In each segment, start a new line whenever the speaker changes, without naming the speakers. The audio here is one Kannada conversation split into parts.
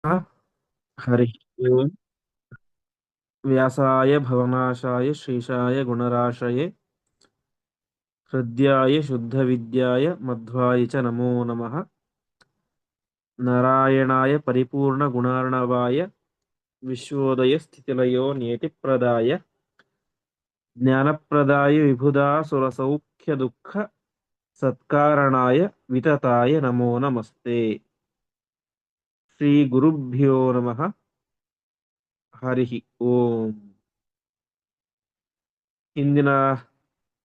हरिः ओम्। व्यासाय भवनाशाय श्रीशाय गुणराशये हृद्याय शुद्धविद्याय मध्वाय च नमो नमः। नारायणाय परिपूर्णगुणार्णवाय विश्वोदयस्थितिलयो नियतिप्रदाय ज्ञानप्रदाय विबुधासुरसौख्यदुःख सत्कारणाय वितताय नमो नमस्ते। श्रीगुरुभ्यो नमः। हरिः ಓಂ. ಇಂದಿನ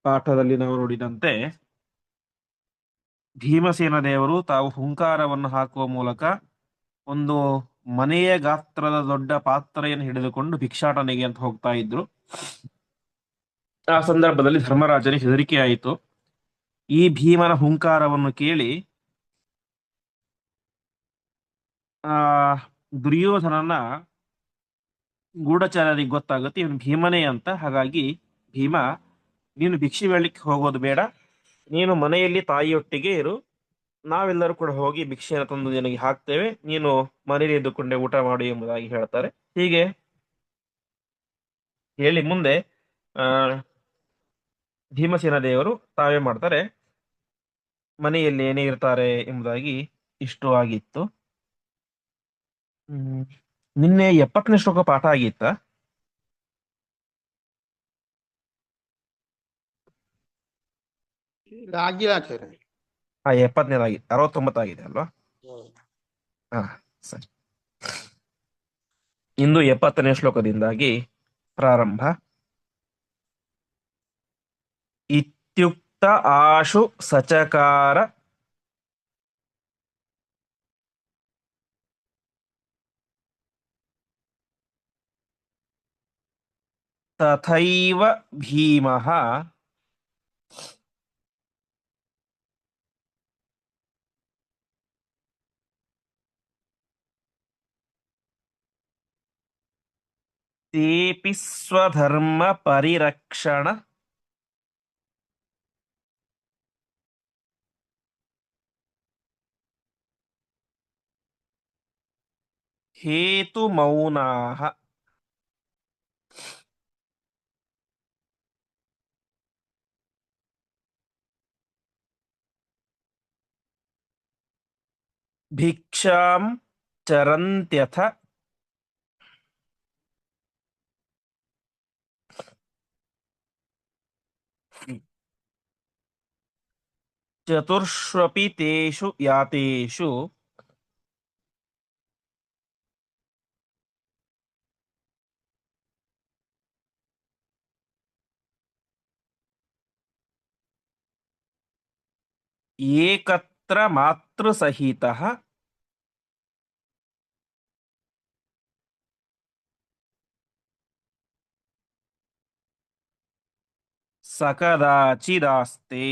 ಪಾಠದಲ್ಲಿ ನಾವು ನೋಡಿದಂತೆ ಭೀಮಸೇನ ದೇವರು ತಾವು ಹುಂಕಾರವನ್ನು ಹಾಕುವ ಮೂಲಕ ಒಂದು ಮನೆಯ ಗಾತ್ರದ ದೊಡ್ಡ ಪಾತ್ರೆಯನ್ನು ಹಿಡಿದುಕೊಂಡು ಭಿಕ್ಷಾಟನೆಗೆ ಅಂತ ಹೋಗ್ತಾ ಇದ್ರು. ಆ ಸಂದರ್ಭದಲ್ಲಿ ಧರ್ಮರಾಜನಿಗೆ ಹೆದರಿಕೆ ಆಯಿತು. ಈ ಭೀಮನ ಹುಂಕಾರವನ್ನು ಕೇಳಿ ಆ ದುರ್ಯೋಧನನ ಗೂಢಚಾರರಿಗೆ ಗೊತ್ತಾಗುತ್ತೆ ಇವನು ಭೀಮನೇ ಅಂತ. ಹಾಗಾಗಿ ಭೀಮ, ನೀನು ಭಿಕ್ಷೆ ಬೇಡಲಿಕ್ಕೆ ಹೋಗೋದು ಬೇಡ, ನೀನು ಮನೆಯಲ್ಲಿ ತಾಯಿಯೊಟ್ಟಿಗೆ ಇರು, ನಾವೆಲ್ಲರೂ ಕೂಡ ಹೋಗಿ ಭಿಕ್ಷೆಯನ್ನು ತಂದು ನಿನಗೆ ಹಾಕ್ತೇವೆ, ನೀನು ಮನೆಯಲ್ಲಿ ಇದ್ದುಕೊಂಡೆ ಊಟ ಮಾಡು ಎಂಬುದಾಗಿ ಹೇಳ್ತಾರೆ. ಹೀಗೆ ಹೇಳಿ ಮುಂದೆ ಆ ಭೀಮಸೇನ ದೇವರು ತಾವೇ ಮಾಡ್ತಾರೆ, ಮನೆಯಲ್ಲಿ ಏನೇ ಇರ್ತಾರೆ ಎಂಬುದಾಗಿ ಇಷ್ಟು ಆಗಿತ್ತು. ನಿನ್ನೆ 70ನೇ ಶ್ಲೋಕ ಪಾಠ ಆಗಿತ್ತ?
ಆಗಿಲ್ಲ ಆಚಾರ್ಯ.
70ನೇದಾಗಿ 69 ಆಗಿದೆ ಅಲ್ವಾ? ಹಾ, ಸರಿ. ಇಂದು 70ನೇ ಶ್ಲೋಕದಿಂದಾಗಿ ಪ್ರಾರಂಭ. ಇತ್ಯುಕ್ತ ಆಶು ಸಚಕಾರ ತಥೈವ ಭೀಮಃ ತೇಪಿ ಸ್ವಧರ್ಮ ಪರಿರಕ್ಷಣ ಹೇತು ಮೌನಾಃ. ಭಿಕ್ಷಾಂ ಚರಂತ್ಯಥ ಚತುರ್ಷ್ವಪಿ ತೇಷು ಯಾತೇಷು ಏಕತ್ರ ಮಾತೃಸಹಿತಃ ಸಕದಾಚಿದಾಸ್ತೆ.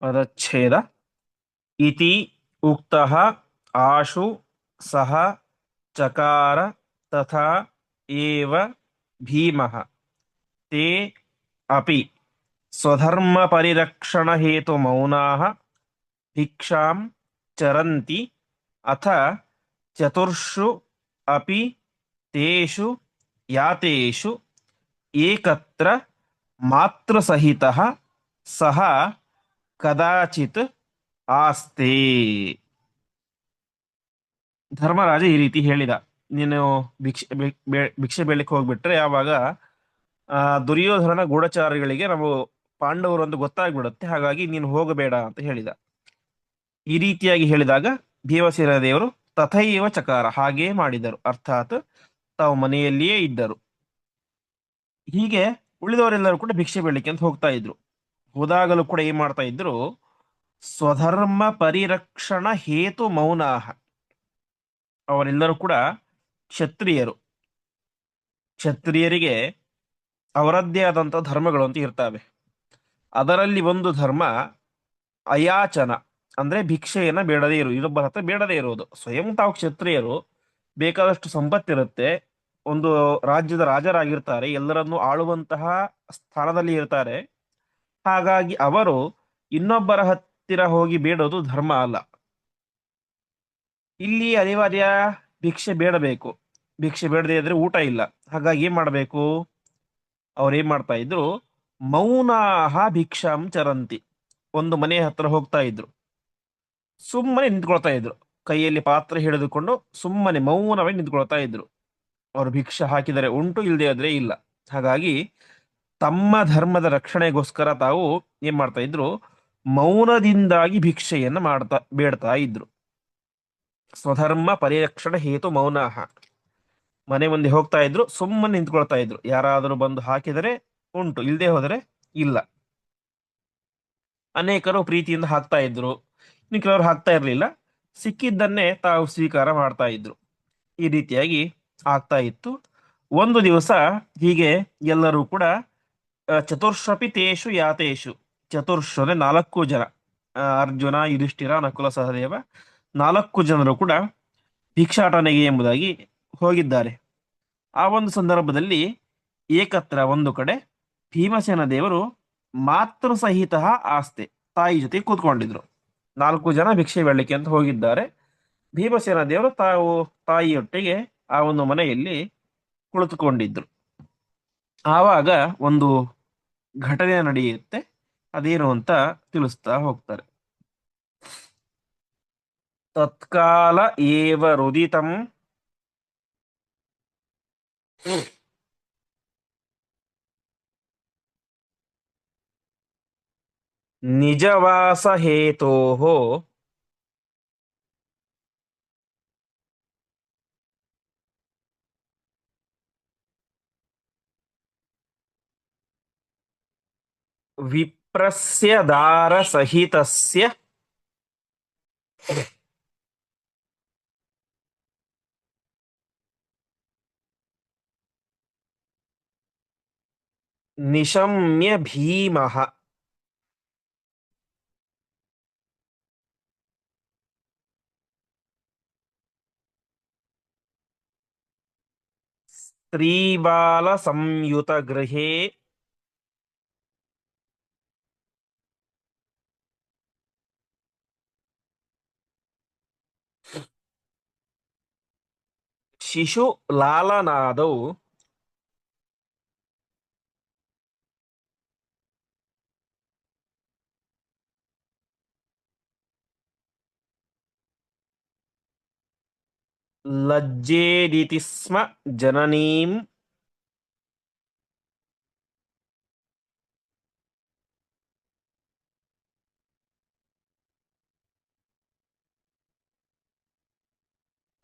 ಪದಚ್ಛೇದ. ಇತಿ ಉಕ್ತಃ ಆಶು ಸಹ ಚಕಾರ ತಥಾ ಏವ ಭೀಮಃ ತೇ ಅಪಿ ಸ್ವಧರ್ಮ ಪರಿರಕ್ಷಣ ಹೇತು ಮೌನಾಃ ಭಿಕ್ಷಾಂ ಚರಂತಿ ಅಥ ಚತುರ್ಷು ಅಪಿ ತೇಷು ಯಾತೇಷು ಏಕತ್ರ ಮಾತೃಸಹಿತಃ ಸಹ ಕದಾಚಿತ್ ಆಸ್ತೆ. ಧರ್ಮರಾಜ ಈ ರೀತಿ ಹೇಳಿದ, ನೀನು ಭಿಕ್ಷೆ ಬೇಡಲಿಕ್ಕೆ ಹೋಗ್ಬಿಟ್ರೆ ಯಾವಾಗ ದುರ್ಯೋಧನನ ಗೂಢಚಾರಿಗಳಿಗೆ ನಾವು ಪಾಂಡವರು ಅಂತ ಗೊತ್ತಾಗ್ಬಿಡುತ್ತೆ, ಹಾಗಾಗಿ ನೀನು ಹೋಗಬೇಡ ಅಂತ ಹೇಳಿದ. ಈ ರೀತಿಯಾಗಿ ಹೇಳಿದಾಗ ಭೀಮಸೇನ ದೇವರು ತಥೈವ ಚಕಾರ, ಹಾಗೇ ಮಾಡಿದರು, ಅರ್ಥಾತ್ ತಾವು ಮನೆಯಲ್ಲಿಯೇ ಇದ್ದರು. ಹೀಗೆ ಉಳಿದವರೆಲ್ಲರೂ ಕೂಡ ಭಿಕ್ಷೆ ಬೇಡಲಿಕ್ಕೆ ಅಂತ ಹೋಗ್ತಾ ಇದ್ರು. ಹೋದಾಗಲೂ ಕೂಡ ಏನ್ ಮಾಡ್ತಾ ಇದ್ರು, ಸ್ವಧರ್ಮ ಪರಿರಕ್ಷಣ ಹೇತು ಮೌನಾಹ. ಅವರೆಲ್ಲರೂ ಕೂಡ ಕ್ಷತ್ರಿಯರು. ಕ್ಷತ್ರಿಯರಿಗೆ ಅವರದ್ದೇ ಆದಂಥ ಧರ್ಮಗಳು ಅಂತ ಇರ್ತವೆ. ಅದರಲ್ಲಿ ಒಂದು ಧರ್ಮ ಅಯಾಚನ, ಅಂದ್ರೆ ಭಿಕ್ಷೆಯನ್ನ ಬೇಡದೇ ಇನ್ನೊಬ್ಬರ ಹತ್ರ ಬೇಡದೇ ಇರುವುದು. ಸ್ವಯಂ ತಾವು ಕ್ಷತ್ರಿಯರು, ಬೇಕಾದಷ್ಟು ಸಂಪತ್ತಿರುತ್ತೆ, ಒಂದು ರಾಜ್ಯದ ರಾಜರಾಗಿರ್ತಾರೆ, ಎಲ್ಲರನ್ನೂ ಆಳುವಂತಹ ಸ್ಥಾನದಲ್ಲಿ ಇರ್ತಾರೆ. ಹಾಗಾಗಿ ಅವರು ಇನ್ನೊಬ್ಬರ ಹತ್ತಿರ ಹೋಗಿ ಬೇಡೋದು ಧರ್ಮ ಅಲ್ಲ. ಇಲ್ಲಿ ಅನಿವಾರ್ಯ ಭಿಕ್ಷೆ ಬೇಡಬೇಕು. ಭಿಕ್ಷೆ ಬೇಡದೇ ಇದ್ರೆ ಊಟ ಇಲ್ಲ. ಹಾಗಾಗಿ ಏನ್ ಮಾಡಬೇಕು? ಅವ್ರು ಏನ್ ಮಾಡ್ತಾ ಇದ್ರು? ಮೌನಾಹ ಭಿಕ್ಷಾಂ ಚರಂತಿ. ಒಂದು ಮನೆ ಹತ್ರ ಹೋಗ್ತಾ ಇದ್ರು, ಸುಮ್ಮನೆ ನಿಂತ್ಕೊಳ್ತಾ ಇದ್ರು, ಕೈಯಲ್ಲಿ ಪಾತ್ರೆ ಹಿಡಿದುಕೊಂಡು ಸುಮ್ಮನೆ ಮೌನವಾಗಿ ನಿಂತ್ಕೊಳ್ತಾ ಇದ್ರು. ಅವರು ಭಿಕ್ಷೆ ಹಾಕಿದರೆ ಉಂಟು, ಇಲ್ಲದೆ ಆದ್ರೆ ಇಲ್ಲ. ಹಾಗಾಗಿ ತಮ್ಮ ಧರ್ಮದ ರಕ್ಷಣೆಗೋಸ್ಕರ ತಾವು ಏನ್ ಮಾಡ್ತಾ ಇದ್ರು? ಮೌನದಿಂದಾಗಿ ಭಿಕ್ಷೆಯನ್ನ ಬೇಡ್ತಾ ಇದ್ರು. ಸ್ವಧರ್ಮ ಪರಿರಕ್ಷಣೆ ಹೇತು ಮೌನಾಹ. ಮನೆ ಮುಂದೆ ಹೋಗ್ತಾ ಇದ್ರು, ಸುಮ್ಮನೆ ನಿಂತ್ಕೊಳ್ತಾ ಇದ್ರು. ಯಾರಾದರೂ ಬಂದು ಹಾಕಿದರೆ ಉಂಟು, ಇಲ್ಲದೆ ಹೋದರೆ ಇಲ್ಲ. ಅನೇಕರು ಪ್ರೀತಿಯಿಂದ ಹಾಕ್ತಾ ಇದ್ರು, ಇನ್ನು ಕೆಲವರು ಹಾಕ್ತಾ ಇರಲಿಲ್ಲ. ಸಿಕ್ಕಿದ್ದನ್ನೇ ತಾವು ಸ್ವೀಕಾರ ಮಾಡ್ತಾ ಇದ್ರು. ಈ ರೀತಿಯಾಗಿ ಆಗ್ತಾ ಇತ್ತು. ಒಂದು ದಿವಸ ಹೀಗೆ ಎಲ್ಲರೂ ಕೂಡ ಚತುರ್ಷಪಿ ತೇಷು ಯಾತೇಷು. ಚತುರ್ಷು ಅಂದ್ರೆ 4 ಜನ, ಅರ್ಜುನ, ಯುಧಿಷ್ಠಿರ, ನಕುಲ, ಸಹದೇವ, 4 ಜನರು ಕೂಡ ಭಿಕ್ಷಾಟನೆಗೆ ಎಂಬುದಾಗಿ ಹೋಗಿದ್ದಾರೆ. ಆ ಒಂದು ಸಂದರ್ಭದಲ್ಲಿ ಏಕತ್ರ ಒಂದು ಕಡೆ ಭೀಮಸೇನ ದೇವರು ಮಾತೃ ಸಹಿತ ಆಸ್ತೆ, ತಾಯಿ ಜೊತೆ ಕೂತ್ಕೊಂಡಿದ್ರು. 4 ಜನ ಭಿಕ್ಷೆ ಬೇಡಲಿಕ್ಕೆ ಅಂತ ಹೋಗಿದ್ದಾರೆ. ಭೀಮಸೇನ ದೇವರು ತಾಯಿಯೊಟ್ಟಿಗೆ ಆ ಒಂದು ಮನೆಯಲ್ಲಿ ಕುಳಿತುಕೊಂಡಿದ್ರು. ಆವಾಗ ಒಂದು ಘಟನೆ ನಡೆಯುತ್ತೆ. ಅದೇನು ಅಂತ ತಿಳಿಸ್ತಾ ಹೋಗ್ತಾರೆ. ತತ್ಕಾಲ ಏವ ರುದಿತಂ ನಿಜವಾಸ ಹೇತೋಃ ವಿಪ್ರಸ್ಯ ದಾರ ಸಹಿತಸ್ಯ ನಿಶಮ್ಯ ಭೀಮಃ. ಸ್ತ್ರೀಬಾಲ ಸಂಯುತ ಗೃಹೇ ಶಿಶು ಲಾಲನಾದೌ ಲಜ್ಜೇದಿತಿ ಸ್ಮ ಜನನೀಂ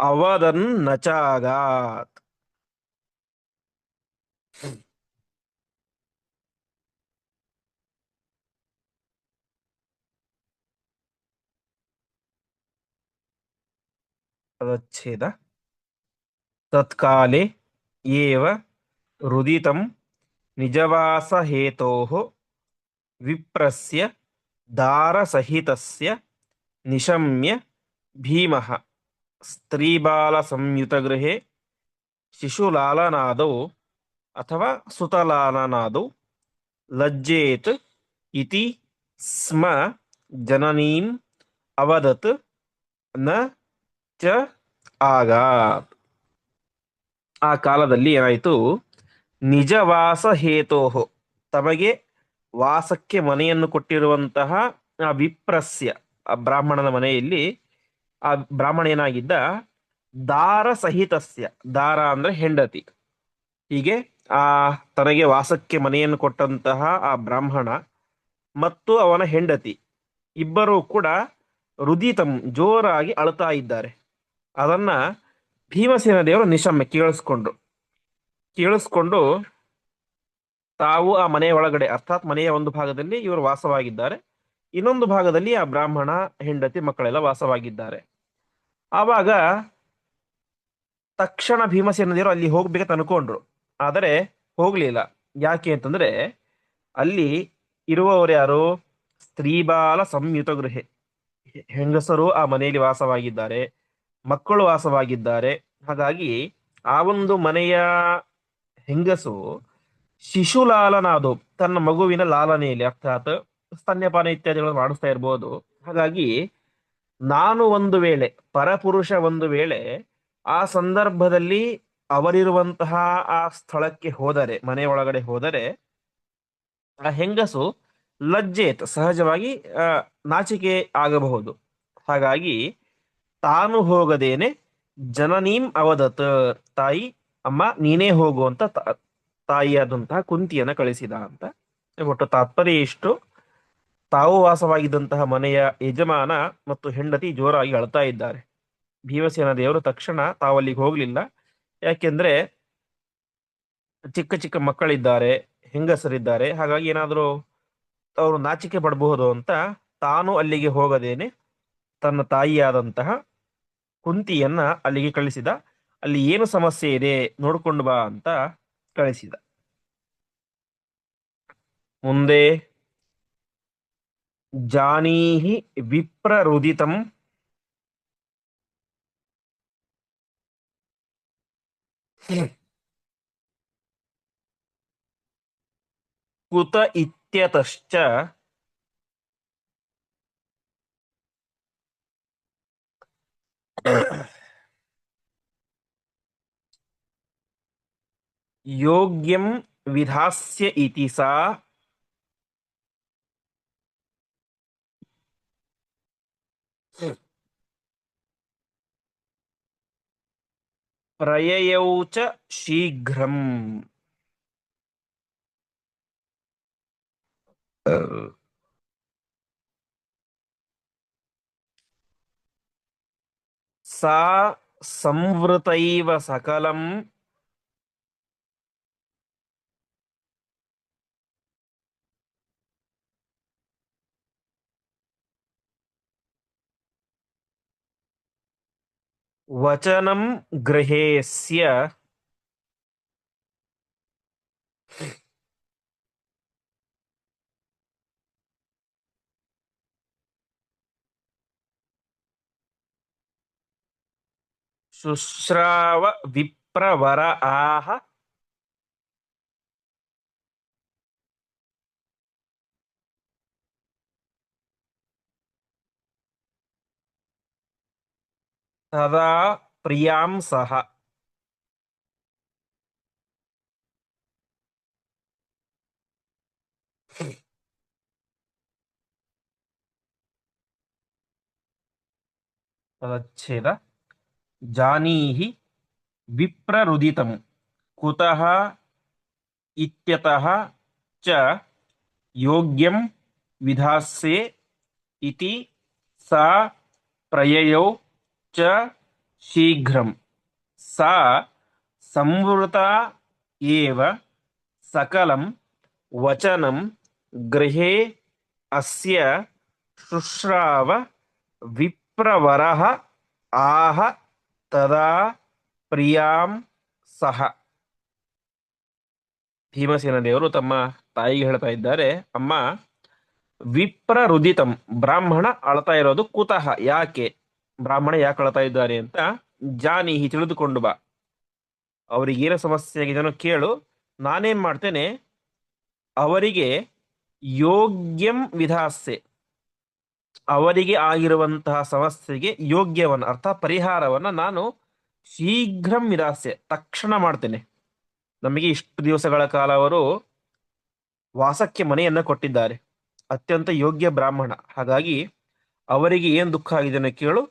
ಅವದನ್ ನಚಾಗಾತ್. ಪದಚ್ಛೇದ. ತತ್ಕಾಲೆ ಏವ ರುದಿತಂ ನಿಜವಾಸ ಹೇತೋಃ ವಿಪ್ರಸ್ಯ ದಾರಸಹಿತಸ್ಯ ನಿಶಮ್ಯ ಭೀಮಃ ಸ್ತ್ರೀಬಾಲ ಸಂಯುತಗೃಹೇ ಶಿಶುಲಾಲನಾದೌ ಅಥವಾ ಸುತಲಾಲನಾದೌ ಲಜ್ಜೇತ್ ಇತಿ ಸ್ಮ ಜನನೀಂ ಅವದತ್ ನ ಚ ಆಗಾತ್. ಆ ಕಾಲದಲ್ಲಿ ಏನಾಯಿತು? ನಿಜವಾಸ ಹೇತೋಹೋ, ತಮಗೆ ವಾಸಕ್ಕೆ ಮನೆಯನ್ನು ಕೊಟ್ಟಿರುವಂತಹ ಆ ವಿಪ್ರಸ್ಯ, ಆ ಬ್ರಾಹ್ಮಣನ ಮನೆಯಲ್ಲಿ ಆ ಬ್ರಾಹ್ಮಣ ಏನಾಗಿದ್ದ? ದಾರ ಸಹಿತಸ್ಯ, ದಾರ ಅಂದ್ರೆ ಹೆಂಡತಿ. ಹೀಗೆ ಆ ತನಗೆ ವಾಸಕ್ಕೆ ಮನೆಯನ್ನು ಕೊಟ್ಟಂತಹ ಆ ಬ್ರಾಹ್ಮಣ ಮತ್ತು ಅವನ ಹೆಂಡತಿ ಇಬ್ಬರೂ ಕೂಡ ರುದಿತಂ, ಜೋರಾಗಿ ಅಳುತ್ತಾ ಇದ್ದಾರೆ. ಅದನ್ನ ಭೀಮಸೇನ ದೇವರು ನಿಶಮ್ಯ ಕೇಳಿಸ್ಕೊಂಡು ತಾವು ಆ ಮನೆಯ ಒಳಗಡೆ, ಅರ್ಥಾತ್ ಮನೆಯ ಒಂದು ಭಾಗದಲ್ಲಿ ಇವರು ವಾಸವಾಗಿದ್ದಾರೆ, ಇನ್ನೊಂದು ಭಾಗದಲ್ಲಿ ಆ ಬ್ರಾಹ್ಮಣ, ಹೆಂಡತಿ, ಮಕ್ಕಳೆಲ್ಲ ವಾಸವಾಗಿದ್ದಾರೆ. ಆವಾಗ ತಕ್ಷಣ ಭೀಮಸೇನ ದೇವರು ಅಲ್ಲಿ ಹೋಗ್ಬೇಕಂತ ಅನ್ಕೊಂಡ್ರು, ಆದರೆ ಹೋಗ್ಲಿಲ್ಲ. ಯಾಕೆ ಅಂತಂದ್ರೆ ಅಲ್ಲಿ ಇರುವವರು ಯಾರು? ಸ್ತ್ರೀಬಾಲ ಸಂಯುತ ಗೃಹೆ, ಹೆಂಗಸರು ಆ ಮನೆಯಲ್ಲಿ ವಾಸವಾಗಿದ್ದಾರೆ, ಮಕ್ಕಳು ವಾಸವಾಗಿದ್ದಾರೆ. ಹಾಗಾಗಿ ಆ ಒಂದು ಮನೆಯ ಹೆಂಗಸು ಶಿಶುಲಾಲನಾದು ತನ್ನ ಮಗುವಿನ ಲಾಲನೆಯಲ್ಲಿ ಅರ್ಥಾತ್ ಸ್ತನ್ಯಪಾನ ಇತ್ಯಾದಿಗಳನ್ನು ಮಾಡಿಸ್ತಾ ಇರ್ಬೋದು. ಹಾಗಾಗಿ ನಾನು ಒಂದು ವೇಳೆ ಪರಪುರುಷ ಒಂದು ವೇಳೆ ಆ ಸಂದರ್ಭದಲ್ಲಿ ಅವರಿರುವಂತಹ ಆ ಸ್ಥಳಕ್ಕೆ ಹೋದರೆ, ಮನೆ ಒಳಗಡೆ ಹೋದರೆ, ಆ ಹೆಂಗಸು ಲಜ್ಜೇತ್ ಸಹಜವಾಗಿ ಆ, ನಾಚಿಕೆ ಆಗಬಹುದು. ಹಾಗಾಗಿ ತಾನು ಹೋಗದೇನೆ ಜನನೀಂ ಅವದತ್, ತಾಯಿ ಅಮ್ಮ ನೀನೇ ಹೋಗು ಅಂತ ತಾಯಿಯಾದಂತಹ ಕುಂತಿಯನ್ನ ಕಳಿಸಿದ ಅಂತ. ಒಟ್ಟು ತಾತ್ಪರ್ಯ ಇಷ್ಟು: ತಾವು ವಾಸವಾಗಿದ್ದಂತಹ ಮನೆಯ ಯಜಮಾನ ಮತ್ತು ಹೆಂಡತಿ ಜೋರಾಗಿ ಅಳ್ತಾ ಇದ್ದಾರೆ. ಭೀಮಸೇನ ದೇವರು ತಕ್ಷಣ ತಾವಲ್ಲಿಗೆ ಹೋಗ್ಲಿಲ್ಲ. ಯಾಕೆಂದ್ರೆ ಚಿಕ್ಕ ಚಿಕ್ಕ ಮಕ್ಕಳಿದ್ದಾರೆ, ಹೆಂಗಸರಿದ್ದಾರೆ, ಹಾಗಾಗಿ ಏನಾದರೂ ಅವರು ನಾಚಿಕೆ ಪಡಬಹುದು ಅಂತ ತಾನು ಅಲ್ಲಿಗೆ ಹೋಗದೇನೆ ತನ್ನ ತಾಯಿಯಾದಂತಹ ಕುಂತಿಯನ್ನ ಅಲ್ಲಿಗೆ ಕಳಿಸಿದ. ಅಲ್ಲಿ ಏನು ಸಮಸ್ಯೆ ಇದೆ ನೋಡ್ಕೊಂಡು ಬಾ ಅಂತ ಕಳಿಸಿದ. ಮುಂದೆ ಜಾನೀಹಿ ವಿಪ್ರರುದಿತಂ ಕುತ ಇತ್ಯತಶ್ಚ ಯೋಗ್ಯಂ ವಿಧಾಸ್ಯ ಇತಿ ಸಾ ಪ್ರಯಯೌ ಚ ಶೀಘ್ರಂ. ಸಾ ಸಂವೃತೈವ ಸಕಲಂ ವಚನಂ ಗೃಹೇಸ್ಯ ಶುಶ್ರಾವ ವಿಪ್ರವರ ಆಹ ತದಾ ಪ್ರಿಯಾಂ ಸಹ. ತದಚ್ಛೇದ ಜಾನೀಹಿ ವಿಪ್ರರುದಿತಂ ಕುತಃ ಇತ್ಯತಃ ಚ ಯೋಗ್ಯಂ ವಿಧಾಸ್ಯೆ ಇತಿ ಸಾ ಪ್ರಯಯೌ ಚ ಶೀಘ್ರಂ. ಸಾ ಸಂವೃತಾ ಏವ ಸಕಲಂ ವಚನಂ ಗೃಹೇ ಅಸ್ಯ ಶುಶ್ರಾವ ವಿಪ್ರವರಃ ಆಹ ತದಾ ಪ್ರಿಯಾಂ ಸಹ. ಭೀಮಸೇನ ದೇವರು ತಮ್ಮ ತಾಯಿಗೆ ಹೇಳ್ತಾ ಇದ್ದಾರೆ, ಅಮ್ಮ, ವಿಪ್ರರುದಿತಂ ಬ್ರಾಹ್ಮಣ ಅಳ್ತಾ ಇರೋದು ಕುತಃ ಯಾಕೆ, ಬ್ರಾಹ್ಮಣ ಯಾಕೆ ಅಳ್ತಾ ಇದ್ದಾರೆ ಅಂತ ಜಾನೀಹಿ ತಿಳಿದುಕೊಂಡು ಬಾ. ಅವರಿಗೇನು ಸಮಸ್ಯೆ ಆಗಿದೆನೋ ಕೇಳು, ನಾನೇನ್ ಮಾಡ್ತೇನೆ ಅವರಿಗೆ ಯೋಗ್ಯಂ ವಿಧಾಸ್ಯೆ, ಅವರಿಗೆ ಆಗಿರುವಂತಹ ಸಮಸ್ಯೆಗೆ ಯೋಗ್ಯವನ್ನ ಅರ್ಥ ಪರಿಹಾರವನ್ನ ನಾನು ಶೀಘ್ರಂ ವಿಧಾಸ್ಯೆ ತಕ್ಷಣ ಮಾಡ್ತೇನೆ. ನಮಗೆ ಇಷ್ಟು ದಿವಸಗಳ ಕಾಲ ಅವರು ವಾಸಕ್ಕೆ ಮನೆಯನ್ನ ಕೊಟ್ಟಿದ್ದಾರೆ, ಅತ್ಯಂತ ಯೋಗ್ಯ ಬ್ರಾಹ್ಮಣ. ಹಾಗಾಗಿ ಅವರಿಗೆ ಏನ್ ದುಃಖ ಆಗಿದೆನೋ ಕೇಳು,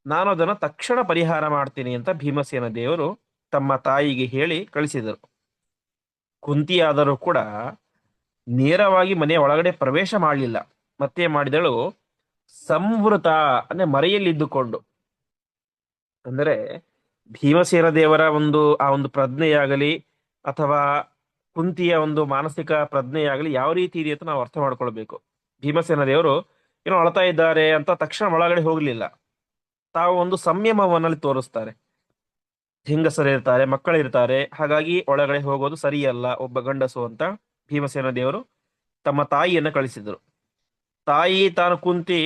ನಾನು ಅದನ್ನು ತಕ್ಷಣ ಪರಿಹಾರ ಮಾಡ್ತೀನಿ ಅಂತ ಭೀಮಸೇನ ದೇವರು ತಮ್ಮ ತಾಯಿಗೆ ಹೇಳಿ ಕಳಿಸಿದರು. ಕುಂತಿಯಾದರೂ ಕೂಡ ನೇರವಾಗಿ ಮನೆಯ ಒಳಗಡೆ ಪ್ರವೇಶ ಮಾಡಲಿಲ್ಲ. ಮತ್ತೆ ಮಾಡಿದಳು ಸಂವೃತ ಅಂದ್ರೆ ಮರೆಯಲ್ಲಿದ್ದುಕೊಂಡು. ಅಂದರೆ ಭೀಮಸೇನ ದೇವರ ಆ ಒಂದು ಪ್ರಜ್ಞೆಯಾಗಲಿ ಅಥವಾ ಕುಂತಿಯ ಒಂದು ಮಾನಸಿಕ ಪ್ರಜ್ಞೆಯಾಗಲಿ ಯಾವ ರೀತಿ ಇದೆ ಅಂತ ನಾವು ಅರ್ಥ ಮಾಡ್ಕೊಳ್ಬೇಕು. ಭೀಮಸೇನ ದೇವರು ಏನೋ ಅಳ್ತಾ ಇದ್ದಾರೆ ಅಂತ ತಕ್ಷಣ ಒಳಗಡೆ ಹೋಗ್ಲಿಲ್ಲ. ತಾವು ಒಂದು ಸಂಯಮವನ್ನಲ್ಲಿ ತೋರಿಸ್ತಾರೆ. ಹೆಂಗಸರಿರ್ತಾರೆ, ಮಕ್ಕಳಿರ್ತಾರೆ, ಹಾಗಾಗಿ ಒಳಗಡೆ ಹೋಗೋದು ಸರಿಯಲ್ಲ ಒಬ್ಬ ಗಂಡಸು ಅಂತ ಭೀಮಸೇನ ದೇವರು ತಮ್ಮ ತಾಯಿಯನ್ನ ಕಳಿಸಿದರು. ತಾಯಿ ತಾನು ಕುಂತಿ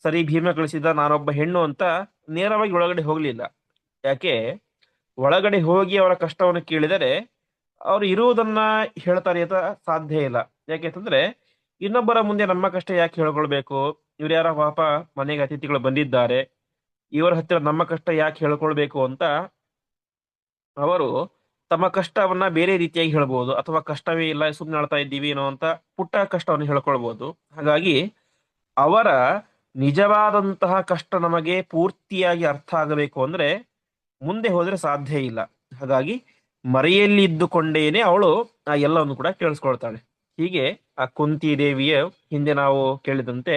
ಸರಿ ಭೀಮ ಕಳಿಸಿದ ನಾನೊಬ್ಬ ಹೆಣ್ಣು ಅಂತ ನೇರವಾಗಿ ಒಳಗಡೆ ಹೋಗ್ಲಿಲ್ಲ. ಯಾಕೆ, ಒಳಗಡೆ ಹೋಗಿ ಅವರ ಕಷ್ಟವನ್ನು ಕೇಳಿದರೆ ಅವರು ಇರುವುದನ್ನ ಹೇಳ್ತಾರೆ ಅಂತ ಸಾಧ್ಯ ಇಲ್ಲ. ಯಾಕೆಂತಂದ್ರೆ ಇನ್ನೊಬ್ಬರ ಮುಂದೆ ನಮ್ಮ ಕಷ್ಟ ಯಾಕೆ ಹೇಳ್ಕೊಳ್ಬೇಕು? ಇವ್ರು ಯಾರ ಪಾಪ ಮನೆಗೆ ಅತಿಥಿಗಳು ಬಂದಿದ್ದಾರೆ, ಇವರ ಹತ್ತಿರ ನಮ್ಮ ಕಷ್ಟ ಯಾಕೆ ಹೇಳ್ಕೊಳ್ಬೇಕು ಅಂತ ಅವರು ತಮ್ಮ ಕಷ್ಟವನ್ನ ಬೇರೆ ರೀತಿಯಾಗಿ ಹೇಳ್ಬೋದು, ಅಥವಾ ಕಷ್ಟವೇ ಇಲ್ಲ ಸುಮ್ಮನೆ ಆಳ್ತಾ ಇದ್ದೀವಿ ಏನೋ ಅಂತ ಪುಟ್ಟ ಕಷ್ಟವನ್ನು ಹೇಳ್ಕೊಳ್ಬೋದು. ಹಾಗಾಗಿ ಅವರ ನಿಜವಾದಂತಹ ಕಷ್ಟ ನಮಗೆ ಪೂರ್ತಿಯಾಗಿ ಅರ್ಥ ಆಗಬೇಕು ಅಂದ್ರೆ ಮುಂದೆ ಹೋದ್ರೆ ಸಾಧ್ಯ ಇಲ್ಲ. ಹಾಗಾಗಿ ಮರೆಯಲ್ಲಿ ಇದ್ದುಕೊಂಡೇನೆ ಅವಳು ಆ ಎಲ್ಲವನ್ನು ಕೂಡ ಕೇಳಿಸ್ಕೊಳ್ತಾಳೆ. ಹೀಗೆ ಆ ಕುಂತಿ ದೇವಿಯ ಹಿಂದೆ ನಾವು ಕೇಳಿದಂತೆ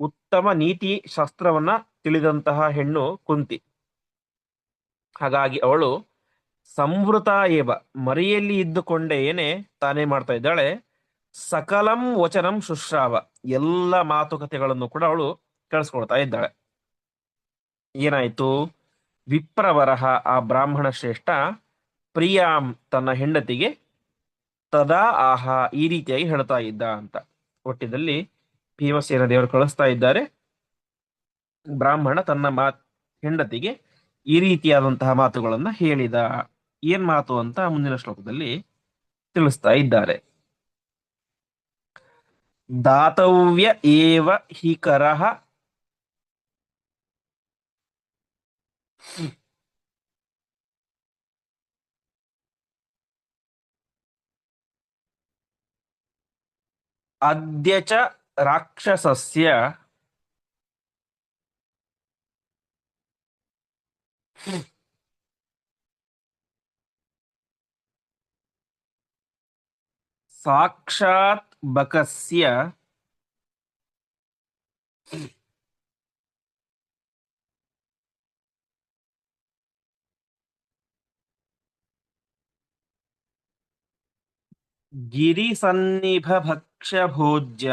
ಉತ್ತಮ ನೀತಿ ಶಾಸ್ತ್ರವನ್ನ ತಿಳಿದಂತಹ ಹೆಣ್ಣು ಕುಂತಿ. ಹಾಗಾಗಿ ಅವಳು ಸಂವೃತ ಏವ, ಮರೆಯಲ್ಲಿ ಇದ್ದುಕೊಂಡೇನೆ ತಾನೇ ಮಾಡ್ತಾ ಇದ್ದಾಳೆ. ಸಕಲಂ ವಚನಂ ಶುಶ್ರಾವ, ಎಲ್ಲ ಮಾತುಕತೆಗಳನ್ನು ಕೂಡ ಅವಳು ಕೇಳಿಸ್ಕೊಳ್ತಾ ಇದ್ದಾಳೆ. ಏನಾಯ್ತು? ವಿಪ್ರವರಹ, ಆ ಬ್ರಾಹ್ಮಣ ಶ್ರೇಷ್ಠ, ಪ್ರಿಯಾಂ ತನ್ನ ಹೆಂಡತಿಗೆ, ತದಾ ಆಹ, ಈ ರೀತಿಯಾಗಿ ಹೇಳ್ತಾ ಇದ್ದ ಅಂತ. ಒಟ್ಟಿನಲ್ಲಿ ಭೀಮಸೇನ ದೇವರು ಕಳಿಸ್ತಾ ಇದ್ದಾರೆ, ಬ್ರಾಹ್ಮಣ ತನ್ನ ಹೆಂಡತಿಗೆ ಈ ರೀತಿಯಾದಂತಹ ಮಾತುಗಳನ್ನ ಹೇಳಿದ. ಏನ್ ಮಾತು ಅಂತ ಮುಂದಿನ ಶ್ಲೋಕದಲ್ಲಿ ತಿಳಿಸ್ತಾ ಇದ್ದಾರೆ. ದಾತವ್ಯ ಏವ ಹಿ ಕರಃ ಅದ್ಯ ಚ ರಾಕ್ಷಸಸ್ಯ ಸಾಕ್ಷಾತ್ ಬಕಸ್ಯ ಗಿರಿಸನ್ನಿಭ ಭಕ್ಷ್ಯ ಭೋಜ್ಯ.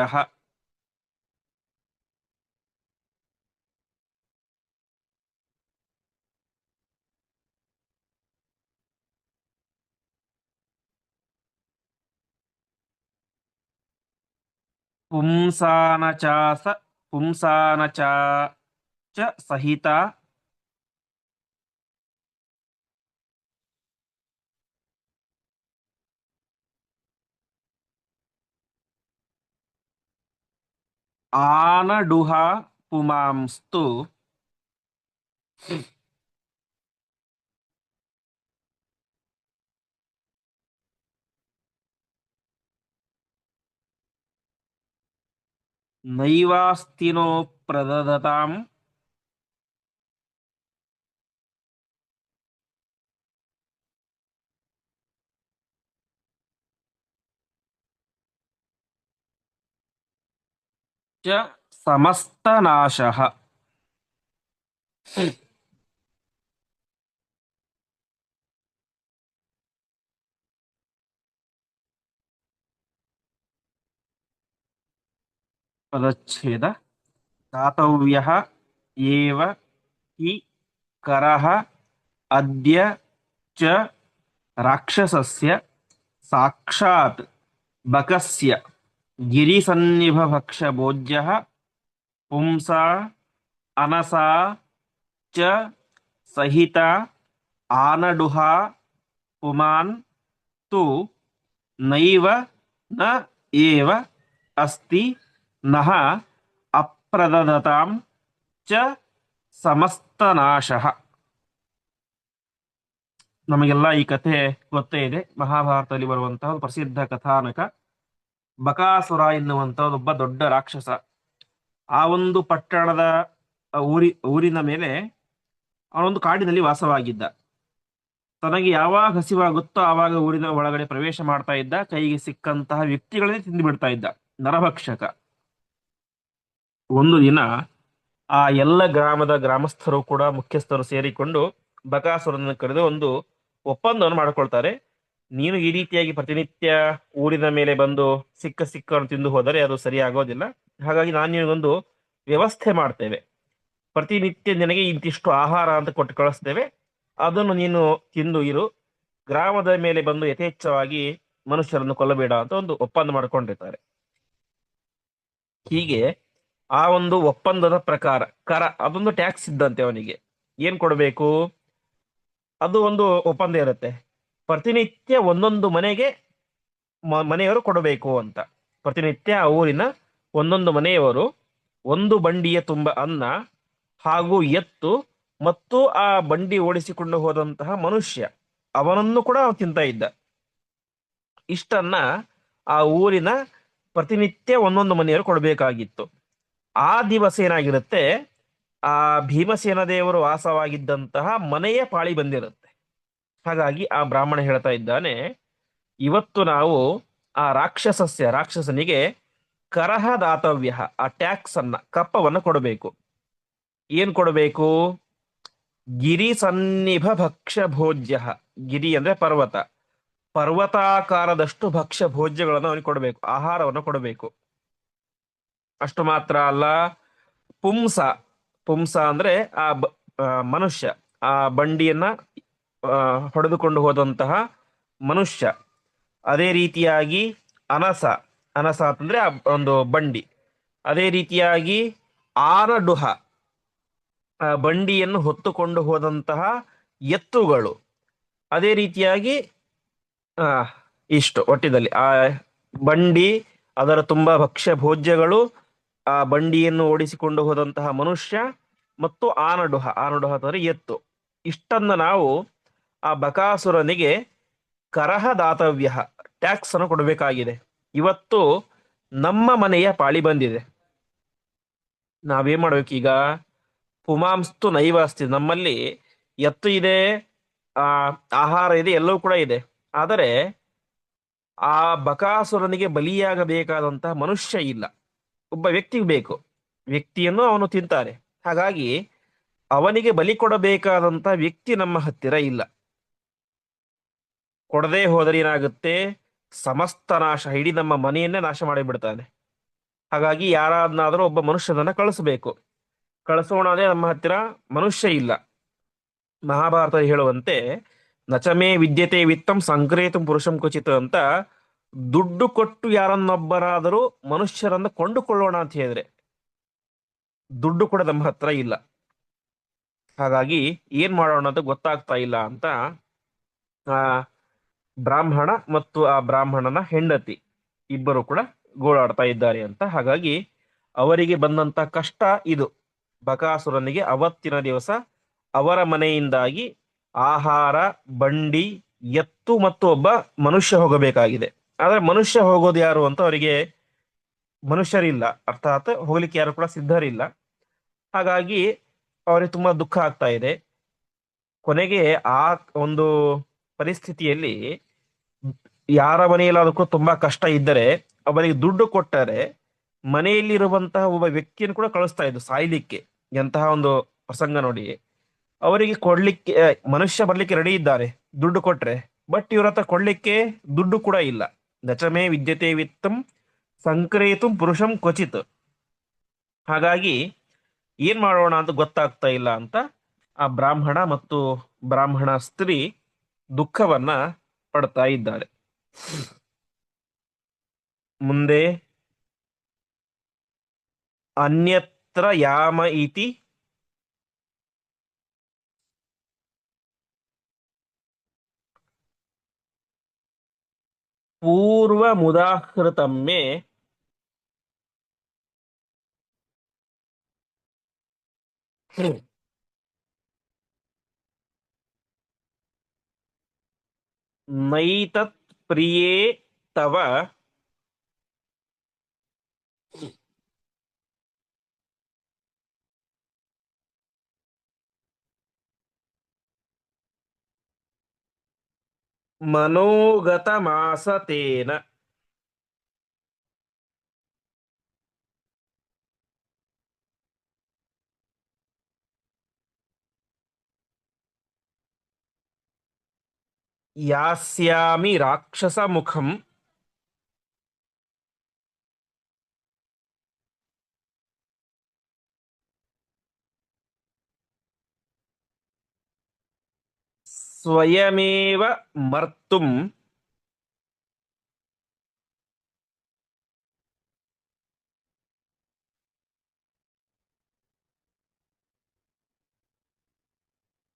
ಪುಂಸಾನಚಾಸ ಪುಂಸಾನಚಾ ಚ ಸಹಿತ ಆನಡುಹ ಪುಮಾಂಸ್ತು ನೈವಾಸ್ತಿನೋ ಪ್ರದದತಾಂ ಚ ಸಮಸ್ತನಾಶಃ. ಪದಚ್ಛೇದ. ದಾತವ್ಯಃ ಏವ ಹಿ ಕರಃ ಅದ್ಯ ಚ ರಾಕ್ಷಸಸ್ಯ ಸಾಕ್ಷಾತ್ ಬಕಸ್ಯ ಗಿರಿಸನ್ನಿಭಭಕ್ಷ್ಯ ಭೋಜ್ಯಃ ಪುಂಸಾ ಅನಸಾ ಚ ಸಹಿತ ಆನಡುಹ ಪುಮಾನ್ ತು ನೈವ ನ ಏವ ಅಸ್ತಿ ನಃ ಅಪ್ರದದತಾಂ ಚ ಸಮಸ್ತನಾಶಃ. ನಮಗೆಲ್ಲ ಈ ಕಥೆ ಗೊತ್ತೇ ಇದೆ. ಮಹಾಭಾರತದಲ್ಲಿ ಬರುವಂತಹ ಒಂದು ಪ್ರಸಿದ್ಧ ಕಥಾನಕ. ಬಕಾಸುರ ಎನ್ನುವಂತಹ ಒಬ್ಬ ದೊಡ್ಡ ರಾಕ್ಷಸ ಆ ಒಂದು ಪಟ್ಟಣದ ಊರಿನ ಮೇಲೆ ಅವನೊಂದು ಕಾಡಿನಲ್ಲಿ ವಾಸವಾಗಿದ್ದ. ತನಗೆ ಯಾವಾಗ ಹಸಿವಾಗುತ್ತೋ ಆವಾಗ ಊರಿನ ಒಳಗಡೆ ಪ್ರವೇಶ ಮಾಡ್ತಾ ಇದ್ದ. ಕೈಗೆ ಸಿಕ್ಕಂತಹ ವ್ಯಕ್ತಿಗಳನ್ನೇ ತಿಂದು ಬಿಡ್ತಾ ಇದ್ದ. ನರಭಕ್ಷಕ. ಒಂದು ದಿನ ಆ ಎಲ್ಲ ಗ್ರಾಮಸ್ಥರು ಕೂಡ ಮುಖ್ಯಸ್ಥರು ಸೇರಿಕೊಂಡು ಬಕಾಸುರನನ್ನು ಕರೆದು ಒಂದು ಒಪ್ಪಂದವನ್ನು ಮಾಡಿಕೊಳ್ತಾರೆ. ನೀನು ಈ ರೀತಿಯಾಗಿ ಪ್ರತಿನಿತ್ಯ ಊರಿನ ಮೇಲೆ ಬಂದು ಸಿಕ್ಕನ್ನು ತಿಂದು ಹೋದರೆ ಅದು ಸರಿ ಆಗೋದಿಲ್ಲ. ಹಾಗಾಗಿ ನಾನು ನಿನಗೊಂದು ವ್ಯವಸ್ಥೆ ಮಾಡ್ತೇವೆ. ಪ್ರತಿನಿತ್ಯ ನಿನಗೆ ಇಂತಿಷ್ಟು ಆಹಾರ ಅಂತ ಕೊಟ್ಟು ಕಳಿಸ್ತೇವೆ, ಅದನ್ನು ನೀನು ತಿಂದು ಇರು. ಗ್ರಾಮದ ಮೇಲೆ ಬಂದು ಯಥೇಚ್ಛವಾಗಿ ಮನುಷ್ಯರನ್ನು ಕೊಲ್ಲಬೇಡ ಅಂತ ಒಂದು ಒಪ್ಪಂದ ಮಾಡಿಕೊಂಡಿರ್ತಾರೆ. ಹೀಗೆ ಆ ಒಂದು ಒಪ್ಪಂದದ ಪ್ರಕಾರ ಅದೊಂದು ಟ್ಯಾಕ್ಸ್ ಇದ್ದಂತೆ. ಅವನಿಗೆ ಏನ್ ಕೊಡಬೇಕು? ಅದು ಒಂದು ಒಪ್ಪಂದ ಇರುತ್ತೆ. ಪ್ರತಿನಿತ್ಯ ಒಂದೊಂದು ಮನೆಗೆ ಮನೆಯವರು ಕೊಡಬೇಕು ಅಂತ. ಪ್ರತಿನಿತ್ಯ ಆ ಊರಿನ ಒಂದೊಂದು ಮನೆಯವರು ಒಂದು ಬಂಡಿಯ ತುಂಬ ಅನ್ನ ಹಾಗೂ ಎತ್ತು ಮತ್ತು ಆ ಬಂಡಿ ಓಡಿಸಿಕೊಂಡು ಹೋದಂತಹ ಮನುಷ್ಯ ಅವನನ್ನು ಕೂಡ ಅವನು ತಿಂತ ಇದ್ದ. ಇಷ್ಟನ್ನ ಆ ಊರಿನ ಪ್ರತಿನಿತ್ಯ ಒಂದೊಂದು ಮನೆಯವರು ಕೊಡಬೇಕಾಗಿತ್ತು. ಆ ದಿವಸ ಏನಾಗಿರುತ್ತೆ, ಆ ಭೀಮಸೇನ ದೇವರು ವಾಸವಾಗಿದ್ದಂತಹ ಮನೆಯ ಪಾಳಿ ಬಂದಿರುತ್ತೆ. ಹಾಗಾಗಿ ಆ ಬ್ರಾಹ್ಮಣ ಹೇಳ್ತಾ ಇದ್ದಾನೆ, ಇವತ್ತು ನಾವು ಆ ರಾಕ್ಷಸನಿಗೆ ಕರಹ ದಾತವ್ಯ, ಆ ಟ್ಯಾಕ್ಸ್ ಅನ್ನ ಕಪ್ಪವನ್ನ ಕೊಡಬೇಕು. ಏನ್ ಕೊಡಬೇಕು? ಗಿರಿ ಸನ್ನಿಭ ಭಕ್ಷ್ಯ ಭೋಜ್ಯ. ಗಿರಿ ಅಂದ್ರೆ ಪರ್ವತ, ಪರ್ವತಾಕಾರದಷ್ಟು ಭಕ್ಷ್ಯ ಭೋಜ್ಯಗಳನ್ನು ಅವನಿಗೆ ಕೊಡಬೇಕು, ಆಹಾರವನ್ನು ಕೊಡಬೇಕು. ಅಷ್ಟು ಮಾತ್ರ ಅಲ್ಲ, ಪುಂಸ. ಪುಂಸ ಅಂದ್ರೆ ಆ ಮನುಷ್ಯ, ಆ ಬಂಡಿಯನ್ನ ಹೊಡೆದುಕೊಂಡು ಹೋದಂತಹ ಮನುಷ್ಯ. ಅದೇ ರೀತಿಯಾಗಿ ಅನಸ. ಅನಸ ಅಂತಂದ್ರೆ ಆ ಒಂದು ಬಂಡಿ. ಅದೇ ರೀತಿಯಾಗಿ ಆರಡುಹ, ಆ ಬಂಡಿಯನ್ನು ಹೊತ್ತುಕೊಂಡು ಹೋದಂತಹ ಎತ್ತುಗಳು. ಅದೇ ರೀತಿಯಾಗಿ ಆ ಇಷ್ಟು ಒಟ್ಟಿನಲ್ಲಿ ಆ ಬಂಡಿ, ಅದರ ತುಂಬಾ ಭಕ್ಷ್ಯ ಭೋಜ್ಯಗಳು, ಆ ಬಂಡಿಯನ್ನು ಓಡಿಸಿಕೊಂಡು ಹೋದಂತಹ ಮನುಷ್ಯ ಮತ್ತು ಆನಡುಹ. ಆನಡುಹ ಅಂದರೆ ಎತ್ತು. ಇಷ್ಟನ್ನ ನಾವು ಆ ಬಕಾಸುರನಿಗೆ ಕರಹ ದಾತವ್ಯ, ಟ್ಯಾಕ್ಸ್ ಅನ್ನು ಕೊಡಬೇಕಾಗಿದೆ. ಇವತ್ತು ನಮ್ಮ ಮನೆಯ ಪಾಳಿ ಬಂದಿದೆ. ನಾವೇನ್ ಮಾಡ್ಬೇಕೀಗ? ಪುಮಾಂಸ್ತು ನೈವ ಅಸ್ತಿ. ನಮ್ಮಲ್ಲಿ ಎತ್ತು ಇದೆ, ಆ ಆಹಾರ ಇದೆ, ಎಲ್ಲವೂ ಕೂಡ ಇದೆ. ಆದರೆ ಆ ಬಕಾಸುರನಿಗೆ ಬಲಿಯಾಗಬೇಕಾದಂತಹ ಮನುಷ್ಯ ಇಲ್ಲ. ಒಬ್ಬ ವ್ಯಕ್ತಿಗೆ ಬೇಕು, ವ್ಯಕ್ತಿಯನ್ನು ಅವನು ತಿಂತಾರೆ. ಹಾಗಾಗಿ ಅವನಿಗೆ ಬಲಿ ಕೊಡಬೇಕಾದಂತ ವ್ಯಕ್ತಿ ನಮ್ಮ ಹತ್ತಿರ ಇಲ್ಲ. ಕೊಡದೇ ಹೋದರೆ ಏನಾಗುತ್ತೆ? ಸಮಸ್ತ ನಾಶ, ಇಡೀ ನಮ್ಮ ಮನೆಯನ್ನೇ ನಾಶ ಮಾಡಿಬಿಡ್ತಾನೆ. ಹಾಗಾಗಿ ಯಾರನ್ನಾದರೂ ಒಬ್ಬ ಮನುಷ್ಯನನ್ನ ಕಳಿಸಬೇಕು. ಕಳಿಸೋಣ ಅಂದ್ರೆ ನಮ್ಮ ಹತ್ತಿರ ಮನುಷ್ಯ ಇಲ್ಲ. ಮಹಾಭಾರತ ಹೇಳುವಂತೆ ನಚಮೇ ವಿದ್ಯತೆ ವಿತ್ತಂ ಸಂಕ್ರೇತು ಪುರುಷಂ ಕುಚಿತ ಅಂತ, ದುಡ್ಡು ಕೊಟ್ಟು ಯಾರನ್ನೊಬ್ಬರಾದರೂ ಮನುಷ್ಯರನ್ನ ಕೊಂಡುಕೊಳ್ಳೋಣ ಅಂತ ಹೇಳಿದ್ರೆ ದುಡ್ಡು ಕೂಡ ನಮ್ಮ ಹತ್ರ ಇಲ್ಲ. ಹಾಗಾಗಿ ಏನ್ ಮಾಡೋಣ ಅಂತ ಗೊತ್ತಾಗ್ತಾ ಇಲ್ಲ ಅಂತ ಆ ಬ್ರಾಹ್ಮಣ ಮತ್ತು ಆ ಬ್ರಾಹ್ಮಣನ ಹೆಂಡತಿ ಇಬ್ಬರು ಕೂಡ ಗೋಳಾಡ್ತಾ ಇದ್ದಾರೆ ಅಂತ. ಹಾಗಾಗಿ ಅವರಿಗೆ ಬಂದಂತ ಕಷ್ಟ ಇದು. ಬಕಾಸುರನಿಗೆ ಅವತ್ತಿನ ದಿವಸ ಅವರ ಮನೆಯಿಂದಾಗಿ ಆಹಾರ, ಬಂಡಿ, ಎತ್ತು ಮತ್ತು ಒಬ್ಬ ಮನುಷ್ಯ ಹೋಗಬೇಕಾಗಿದೆ. ಆದ್ರೆ ಮನುಷ್ಯ ಹೋಗೋದು ಯಾರು ಅಂತ ಅವರಿಗೆ ಮನುಷ್ಯರಿಲ್ಲ, ಅರ್ಥಾತ್ ಹೋಗ್ಲಿಕ್ಕೆ ಯಾರು ಕೂಡ ಸಿದ್ಧರಿಲ್ಲ. ಹಾಗಾಗಿ ಅವರಿಗೆ ತುಂಬಾ ದುಃಖ ಆಗ್ತಾ ಇದೆ. ಕೊನೆಗೆ ಆ ಒಂದು ಪರಿಸ್ಥಿತಿಯಲ್ಲಿ ಯಾರ ಮನೆಯಲ್ಲಾದಕ್ಕೂ ತುಂಬಾ ಕಷ್ಟ ಇದ್ದರೆ ಅವರಿಗೆ ದುಡ್ಡು ಕೊಟ್ಟರೆ ಮನೆಯಲ್ಲಿರುವಂತಹ ಒಬ್ಬ ವ್ಯಕ್ತಿಯನ್ನು ಕೂಡ ಕಳಿಸ್ತಾ ಇದ್ದು ಸಾಯ್ಲಿಕ್ಕೆ. ಎಂತಹ ಒಂದು ಪ್ರಸಂಗ ನೋಡಿ. ಅವರಿಗೆ ಕೊಡ್ಲಿಕ್ಕೆ ಮನುಷ್ಯ ಬರ್ಲಿಕ್ಕೆ ರೆಡಿ ಇದ್ದಾರೆ ದುಡ್ಡು ಕೊಟ್ರೆ, ಬಟ್ ಇವ್ರ ಹತ್ರ ಕೊಡ್ಲಿಕ್ಕೆ ದುಡ್ಡು ಕೂಡ ಇಲ್ಲ. ನಚಮೇ ವಿದ್ಯತೆ ವಿತ್ತಂ ಸಂಕ್ರೇತು ಪುರುಷಂ ಕ್ವಚಿತ್. ಹಾಗಾಗಿ ಏನ್ ಮಾಡೋಣ ಅಂತ ಗೊತ್ತಾಗ್ತಾ ಇಲ್ಲ ಅಂತ ಆ ಬ್ರಾಹ್ಮಣ ಮತ್ತು ಬ್ರಾಹ್ಮಣ ಸ್ತ್ರೀ ದುಃಖವನ್ನ ಪಡ್ತಾ ಇದ್ದಾರೆ. ಮುಂದೆ ಅನ್ಯತ್ರ ಯಾಮ ಇತಿ ಪೂರ್ವ ಮುದಾಹೃತಮ್ಮೆ ನೈತತ್ ಪ್ರಿಯೇ ತವ ಮನೋಗತ ಮಾಸತೇನ. ಯಾಸ್ಯಾಮಿ ರಾಕ್ಷಸ ಮುಖಂ ಸ್ವಯಮೇವ ಮರ್ತುಂ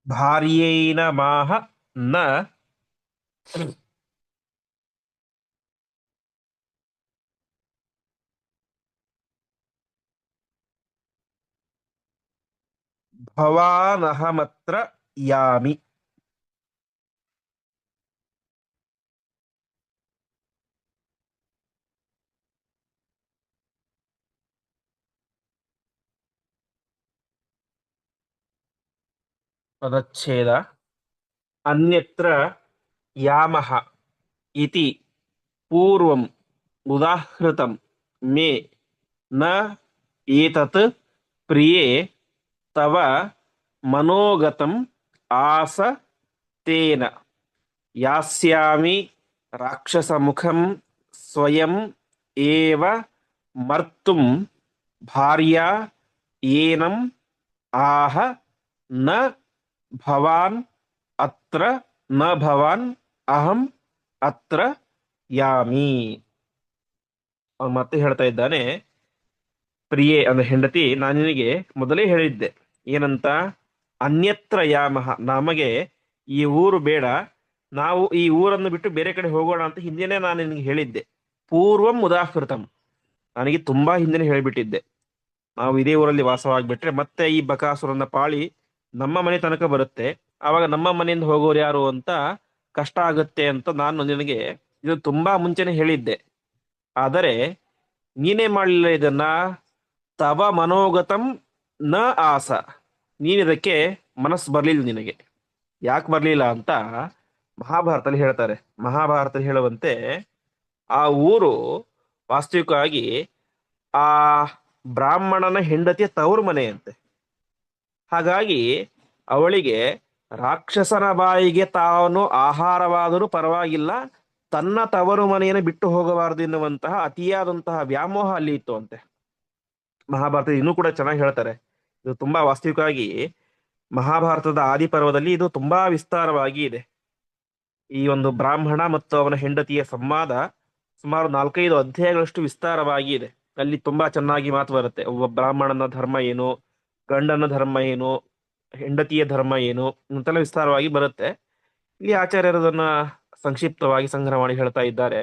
ಭಾರ್ಯೇನ ಮಾಹ ನ ಭವಾನಹಮತ್ರ ಯಾಮಿ. ಪದಚ್ಛೇದ. ಅನ್ಯತ್ರ ಯಾಮಃ ಇತಿ ಪೂರ್ವಂ ಉದಾಹೃತಂ ಮೇ ನ ಏತತ್ ಪ್ರಿಯೇ ತವ ಮನೋಗತಂ ಆಸ ತೇನ ಯಾಸ್ಯಾಮಿ ರಾಕ್ಷಸಮುಖಂ ಸ್ವಯಂ ಏವ ಮರ್ತುಂ ಭಾರ್ಯಾ ಏನಂ ಆಹ ನ ಭವಾನ್ ಅತ್ರ ನ ಭವಾನ್ ಅಹಂ ಅತ್ರ ಯಾಮಿ. ಅವನು ಮತ್ತೆ ಹೇಳ್ತಾ ಇದ್ದಾನೆ, ಪ್ರಿಯೆ ಅಂದ್ರೆ ಹೆಂಡತಿ, ನಾನು ನಿನಗೆ ಮೊದಲೇ ಹೇಳಿದ್ದೆ ಏನಂತ, ಅನ್ಯತ್ರ ಯಾಮಹ, ನಮಗೆ ಈ ಊರು ಬೇಡ, ನಾವು ಈ ಊರನ್ನು ಬಿಟ್ಟು ಬೇರೆ ಕಡೆ ಹೋಗೋಣ ಅಂತ ಹಿಂದೆನೆ ನಾನು ನಿನಗೆ ಹೇಳಿದ್ದೆ. ಪೂರ್ವಂ ಉದಾಹೃತಂ, ನನಗೆ ತುಂಬಾ ಹಿಂದೆನೆ ಹೇಳಿಬಿಟ್ಟಿದ್ದೆ, ನಾವು ಇದೇ ಊರಲ್ಲಿ ವಾಸವಾಗಿಬಿಟ್ರೆ ಮತ್ತೆ ಈ ಬಕಾಸುರನ ಪಾಳಿ ನಮ್ಮ ಮನೆ ತನಕ ಬರುತ್ತೆ, ಆವಾಗ ನಮ್ಮ ಮನೆಯಿಂದ ಹೋಗೋರು ಯಾರು ಅಂತ ಕಷ್ಟ ಆಗುತ್ತೆ ಅಂತ ನಾನು ನಿನಗೆ ಇದು ತುಂಬಾ ಮುಂಚೆನೆ ಹೇಳಿದ್ದೆ. ಆದರೆ ನೀನೇ ಮಾಡಲಿಲ್ಲ ಇದನ್ನ. ತವ ಮನೋಗತಂ ನ ಆಸ, ನೀನಿದಕ್ಕೆ ಮನಸ್ಸು ಬರ್ಲಿಲ್ಲ ನಿನಗೆ. ಯಾಕೆ ಬರ್ಲಿಲ್ಲ ಅಂತ ಮಹಾಭಾರತದಲ್ಲಿ ಹೇಳ್ತಾರೆ. ಮಹಾಭಾರತದಲ್ಲಿ ಹೇಳುವಂತೆ ಆ ಊರು ವಾಸ್ತವಿಕವಾಗಿ ಆ ಬ್ರಾಹ್ಮಣನ ಹೆಂಡತಿಯ ತವರು ಮನೆಯಂತೆ. ಹಾಗಾಗಿ ಅವಳಿಗೆ ರಾಕ್ಷಸನ ಬಾಯಿಗೆ ತಾನು ಆಹಾರವಾದರೂ ಪರವಾಗಿಲ್ಲ, ತನ್ನ ತವರು ಮನೆಯನ್ನು ಬಿಟ್ಟು ಹೋಗಬಾರದು ಎನ್ನುವಂತಹ ಅತಿಯಾದಂತಹ ವ್ಯಾಮೋಹ ಅಲ್ಲಿ ಇತ್ತು ಅಂತೆ. ಮಹಾಭಾರತ ಇನ್ನೂ ಕೂಡ ಚೆನ್ನಾಗಿ ಹೇಳ್ತಾರೆ. ಇದು ತುಂಬಾ ವಾಸ್ತವಿಕವಾಗಿ ಮಹಾಭಾರತದ ಆದಿಪರ್ವದಲ್ಲಿ ಇದು ತುಂಬಾ ವಿಸ್ತಾರವಾಗಿ ಇದೆ. ಈ ಒಂದು ಬ್ರಾಹ್ಮಣ ಮತ್ತು ಅವನ ಹೆಂಡತಿಯ ಸಂವಾದ ಸುಮಾರು 4-5 ಅಧ್ಯಾಯಗಳಷ್ಟು ವಿಸ್ತಾರವಾಗಿ ಇದೆ. ಅಲ್ಲಿ ತುಂಬಾ ಚೆನ್ನಾಗಿ ಮಾತು ಬರುತ್ತೆ. ಒಬ್ಬ ಬ್ರಾಹ್ಮಣನ ಧರ್ಮ ಏನು, ಗಂಡನ ಧರ್ಮ ಏನು, ಹೆಂಡತಿಯ ಧರ್ಮ ಏನು ಅಂತೆಲ್ಲ ವಿಸ್ತಾರವಾಗಿ ಬರುತ್ತೆ. ಇಲ್ಲಿ ಆಚಾರ್ಯರು ಅದನ್ನ ಸಂಕ್ಷಿಪ್ತವಾಗಿ ಸಂಗ್ರಹ ಮಾಡಿ ಹೇಳ್ತಾ ಇದ್ದಾರೆ.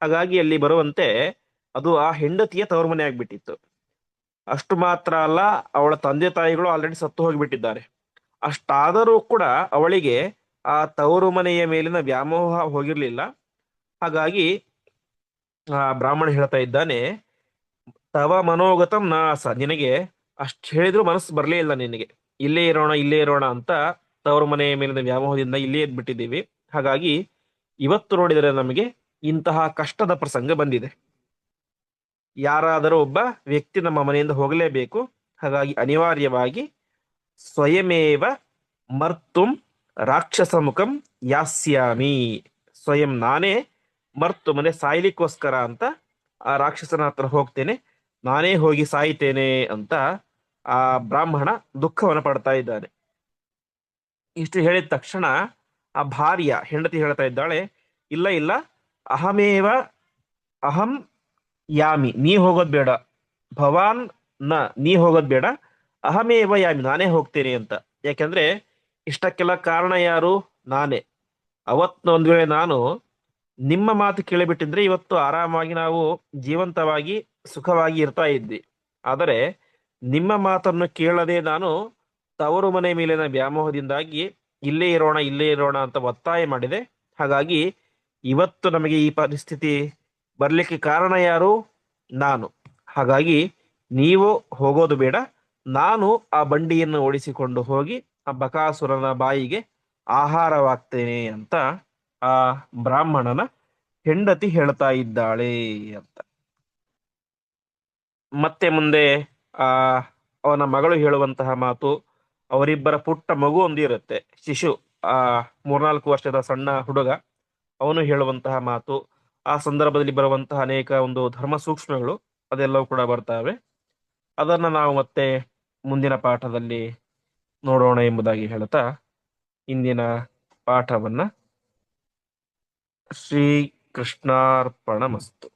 ಹಾಗಾಗಿ ಅಲ್ಲಿ ಬರುವಂತೆ ಅದು ಆ ಹೆಂಡತಿಯ ತವರು ಮನೆ ಆಗ್ಬಿಟ್ಟಿತ್ತು. ಅಷ್ಟು ಮಾತ್ರ ಅಲ್ಲ, ಅವಳ ತಂದೆ ತಾಯಿಗಳು ಆಲ್ರೆಡಿ ಸತ್ತು ಹೋಗಿಬಿಟ್ಟಿದ್ದಾರೆ. ಅಷ್ಟಾದರೂ ಕೂಡ ಅವಳಿಗೆ ಆ ತವರು ಮನೆಯ ಮೇಲಿನ ವ್ಯಾಮೋಹ ಹೋಗಿರ್ಲಿಲ್ಲ. ಹಾಗಾಗಿ ಆ ಬ್ರಾಹ್ಮಣ ಹೇಳ್ತಾ ಇದ್ದಾನೆ, ತವ ಮನೋಗತಂ ನಾಸ, ನಿನಗೆ ಅಷ್ಟು ಹೇಳಿದ್ರು ಮನಸ್ಸು ಬರಲೇ ಇಲ್ಲ ನಿನಗೆ, ಇಲ್ಲೇ ಇರೋಣ ಇಲ್ಲೇ ಇರೋಣ ಅಂತ ತವರು ಮನೆಯ ಮೇಲಿನ ವ್ಯಾಮೋಹದಿಂದ ಇಲ್ಲೇ ಇದ್ಬಿಟ್ಟಿದ್ದೀವಿ. ಹಾಗಾಗಿ ಇವತ್ತು ನೋಡಿದರೆ ನಮಗೆ ಇಂತಹ ಕಷ್ಟದ ಪ್ರಸಂಗ ಬಂದಿದೆ. ಯಾರಾದರೂ ಒಬ್ಬ ವ್ಯಕ್ತಿ ನಮ್ಮ ಮನೆಯಿಂದ ಹೋಗಲೇಬೇಕು. ಹಾಗಾಗಿ ಅನಿವಾರ್ಯವಾಗಿ ಸ್ವಯಮೇವ ಮರ್ತುಂ ರಾಕ್ಷಸ ಮುಖಂ ಯಾಸ್ಯಾಮಿ, ಸ್ವಯಂ ನಾನೇ ಮರ್ತು ಮನೆ ಸಾಯ್ಲಿಕ್ಕೋಸ್ಕರ ಅಂತ ಆ ರಾಕ್ಷಸನ ಹತ್ರ ಹೋಗ್ತೇನೆ, ನಾನೇ ಹೋಗಿ ಸಾಯ್ತೇನೆ ಅಂತ ಆ ಬ್ರಾಹ್ಮಣ ದುಃಖವನ್ನು ಪಡ್ತಾ ಇದ್ದಾನೆ. ಇಷ್ಟು ಹೇಳಿದ ತಕ್ಷಣ ಆ ಭಾರ್ಯ ಹೆಂಡತಿ ಹೇಳ್ತಾ ಇದ್ದಾಳೆ, ಇಲ್ಲ ಇಲ್ಲ, ಅಹಮೇವ ಅಹಂ ಯಾಮಿ, ನೀ ಹೋಗೋದ್ ಬೇಡ, ಭವಾನ್ ನ, ನೀ ಹೋಗೋದ್ ಬೇಡ, ಅಹಮೇವ ಯಾಮಿ, ನಾನೇ ಹೋಗ್ತೇನೆ ಅಂತ. ಯಾಕಂದ್ರೆ ಇಷ್ಟಕ್ಕೆಲ್ಲ ಕಾರಣ ಯಾರು? ನಾನೇ. ಅವತ್ತು ಒಂದ್ ವೇಳೆ ನಾನು ನಿಮ್ಮ ಮಾತು ಕೇಳಿಬಿಟ್ಟಿದ್ರೆ ಇವತ್ತು ಆರಾಮಾಗಿ ನಾವು ಜೀವಂತವಾಗಿ ಸುಖವಾಗಿ ಇರ್ತಾ ಇದ್ವಿ. ಆದರೆ ನಿಮ್ಮ ಮಾತನ್ನು ಕೇಳದೆ ನಾನು ತವರು ಮನೆ ಮೇಲಿನ ವ್ಯಾಮೋಹದಿಂದಾಗಿ ಇಲ್ಲೇ ಇರೋಣ ಇಲ್ಲೇ ಇರೋಣ ಅಂತ ಒತ್ತಾಯ ಮಾಡಿದೆ. ಹಾಗಾಗಿ ಇವತ್ತು ನಮಗೆ ಈ ಪರಿಸ್ಥಿತಿ ಬರ್ಲಿಕ್ಕೆ ಕಾರಣ ಯಾರು? ನಾನು. ಹಾಗಾಗಿ ನೀವು ಹೋಗೋದು ಬೇಡ, ನಾನು ಆ ಬಂಡಿಯನ್ನು ಓಡಿಸಿಕೊಂಡು ಹೋಗಿ ಆ ಬಕಾಸುರನ ಬಾಯಿಗೆ ಆಹಾರವಾಗ್ತೇನೆ ಅಂತ ಆ ಬ್ರಾಹ್ಮಣನ ಹೆಂಡತಿ ಹೇಳ್ತಾ ಇದ್ದಾಳೆ ಅಂತ. ಮತ್ತೆ ಮುಂದೆ ಆ ಅವನ ಮಗಳು ಹೇಳುವಂತಹ ಮಾತು, ಅವರಿಬ್ಬರ ಪುಟ್ಟ ಮಗು ಒಂದು ಇರುತ್ತೆ, ಶಿಶು, ಆ 3-4 ವರ್ಷದ ಸಣ್ಣ ಹುಡುಗ, ಅವನು ಹೇಳುವಂತಹ ಮಾತು, ಆ ಸಂದರ್ಭದಲ್ಲಿ ಬರುವಂತಹ ಅನೇಕ ಒಂದು ಧರ್ಮ ಸೂಕ್ಷ್ಮಗಳು ಅದೆಲ್ಲವೂ ಕೂಡ ಬರ್ತವೆ. ಅದನ್ನ ನಾವು ಮತ್ತೆ ಮುಂದಿನ ಪಾಠದಲ್ಲಿ ನೋಡೋಣ ಎಂಬುದಾಗಿ ಹೇಳ್ತಾ ಇಂದಿನ ಪಾಠವನ್ನ ಶ್ರೀ ಕೃಷ್ಣಾರ್ಪಣಮಸ್ತು.